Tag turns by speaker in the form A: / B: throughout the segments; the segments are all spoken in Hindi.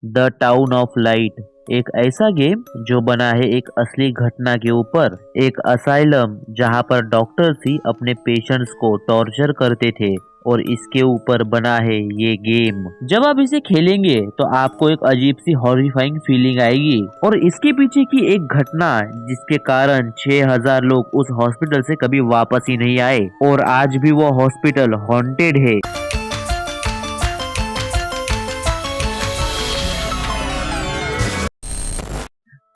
A: द टाउन ऑफ लाइट एक ऐसा गेम जो बना है एक असली घटना के ऊपर। एक असाइलम जहां पर डॉक्टर्स ही अपने पेशेंट्स को टॉर्चर करते थे और इसके ऊपर बना है ये गेम। जब आप इसे खेलेंगे तो आपको एक अजीब सी हॉरिफाइंग फीलिंग आएगी और इसके पीछे की एक घटना जिसके कारण 6000 लोग उस हॉस्पिटल से कभी वापस ही नहीं आए और आज भी वो हॉस्पिटल हॉन्टेड है।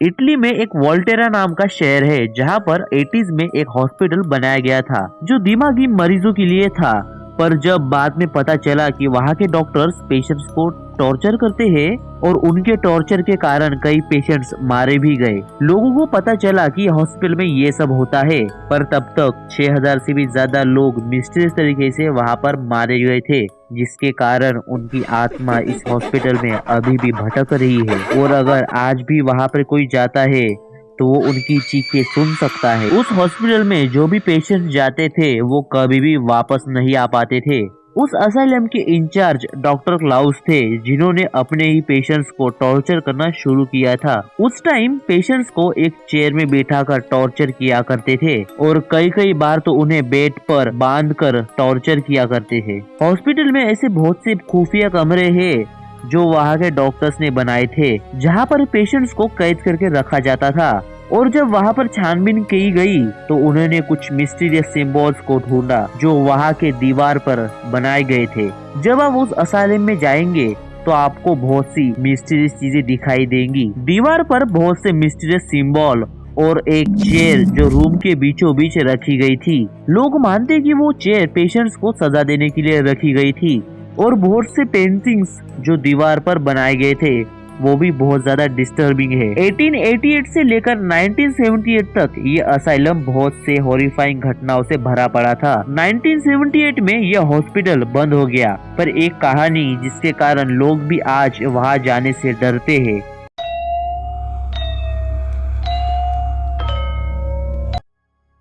A: इटली में एक वोल्टेरा नाम का शहर है जहां पर 80s में एक हॉस्पिटल बनाया गया था जो दिमागी मरीजों के लिए था। पर जब बाद में पता चला कि वहां के डॉक्टर्स पेशेंट्स को टॉर्चर करते हैं और उनके टॉर्चर के कारण कई पेशेंट्स मारे भी गए, लोगों को पता चला कि हॉस्पिटल में ये सब होता है। पर तब तक 6000 से भी ज्यादा लोग मिस्टीरियस तरीके से वहां पर मारे गए थे, जिसके कारण उनकी आत्मा इस हॉस्पिटल में अभी भी भटक रही है और अगर आज भी वहां पर कोई जाता है तो वो उनकी चीखें सुन सकता है। उस हॉस्पिटल में जो भी पेशेंट जाते थे वो कभी भी वापस नहीं आ पाते थे। उस असाइलम के इंचार्ज डॉक्टर क्लाउस थे जिन्होंने अपने ही पेशेंट्स को टॉर्चर करना शुरू किया था। उस टाइम पेशेंट्स को एक चेयर में बैठाकर टॉर्चर किया करते थे और कई बार तो उन्हें बेड पर बांधकर टॉर्चर किया करते थे। हॉस्पिटल में ऐसे बहुत से खुफिया कमरे हैं जो वहाँ के डॉक्टर्स ने बनाए थे जहाँ पर पेशेंट्स को कैद करके रखा जाता था। और जब वहाँ पर छानबीन की गई तो उन्होंने कुछ मिस्टीरियस सिंबल्स को ढूंढा जो वहाँ के दीवार पर बनाए गए थे। जब आप उस असाइलम में जाएंगे तो आपको बहुत सी मिस्टीरियस चीजें दिखाई देंगी। दीवार पर बहुत से मिस्टीरियस सिंबल और एक चेयर जो रूम के बीचों बीच रखी गई थी। लोग मानते कि वो चेयर पेशेंट्स को सजा देने के लिए रखी गई थी और बहुत से पेंटिंग्स जो दीवार पर बनाए गए थे वो भी बहुत ज्यादा डिस्टर्बिंग है। 1888 से लेकर 1978 तक ये असाइलम बहुत से हॉरिफाइंग घटनाओं से भरा पड़ा था। 1978 में यह हॉस्पिटल बंद हो गया, पर एक कहानी जिसके कारण लोग भी आज वहां जाने से डरते हैं।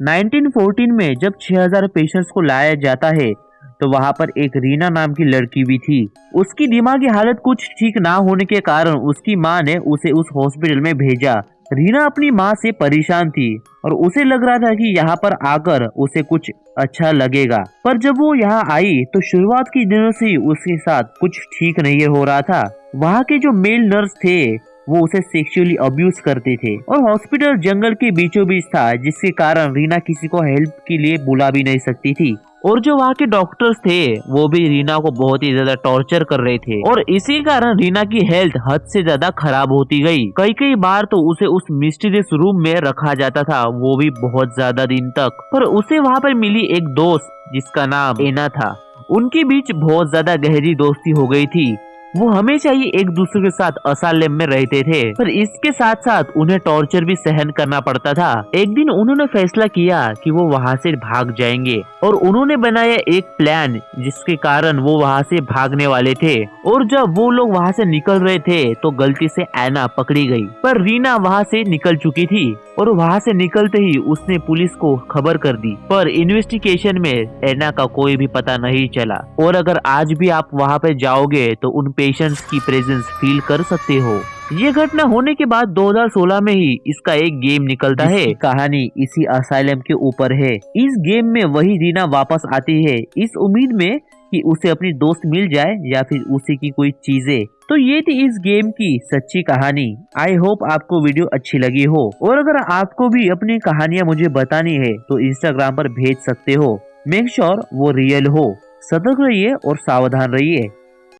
A: 1914 में जब 6000 पेशेंट्स को लाया जाता है तो वहां पर एक रीना नाम की लड़की भी थी। उसकी दिमागी हालत कुछ ठीक ना होने के कारण उसकी माँ ने उसे उस हॉस्पिटल में भेजा। रीना अपनी माँ से परेशान थी और उसे लग रहा था कि यहाँ पर आकर उसे कुछ अच्छा लगेगा, पर जब वो यहाँ आई तो शुरुआत के दिनों से उसके साथ कुछ ठीक नहीं हो रहा था। वहाँ के जो मेल नर्स थे वो उसे सेक्सुअली अब्यूज करते थे और हॉस्पिटल जंगल के बीचों बीच था, जिसके कारण रीना किसी को हेल्प के लिए बुला भी नहीं सकती थी। और जो वहाँ के डॉक्टर्स थे वो भी रीना को बहुत ही ज्यादा टॉर्चर कर रहे थे और इसी कारण रीना की हेल्थ हद से ज्यादा खराब होती गई। कई बार तो उसे उस मिस्टीरियस रूम में रखा जाता था, वो भी बहुत ज्यादा दिन तक। पर उसे वहाँ पर मिली एक दोस्त जिसका नाम एना था। उनके बीच बहुत ज्यादा गहरी दोस्ती हो गई थी। वो हमेशा ही एक दूसरे के साथ असाइलम में रहते थे, पर इसके साथ साथ उन्हें टॉर्चर भी सहन करना पड़ता था। एक दिन उन्होंने फैसला किया कि वो वहाँ से भाग जाएंगे और उन्होंने बनाया एक प्लान जिसके कारण वो वहाँ से भागने वाले थे। और जब वो लोग वहाँ से निकल रहे थे तो गलती से एना पकड़ी गई, पर रीना वहाँ से निकल चुकी थी और वहाँ से निकलते ही उसने पुलिस को खबर कर दी। पर इन्वेस्टिगेशन में एना का कोई भी पता नहीं चला और अगर आज भी आप वहाँ पे जाओगे तो उन पेशेंट्स की प्रेजेंस फील कर सकते हो। ये घटना होने के बाद 2016 में ही इसका एक गेम निकलता है। कहानी इसी असाइलम के ऊपर है। इस गेम में वही रीना वापस आती है इस उम्मीद में कि उसे अपनी दोस्त मिल जाए या फिर उसी की कोई चीजें। तो ये थी इस गेम की सच्ची कहानी। आई होप आपको वीडियो अच्छी लगी हो और अगर आपको भी अपनी कहानियां मुझे बतानी है तो इंस्टाग्राम पर भेज सकते हो। मेक श्योर वो रियल हो। सतर्क रहिए और सावधान रहिए।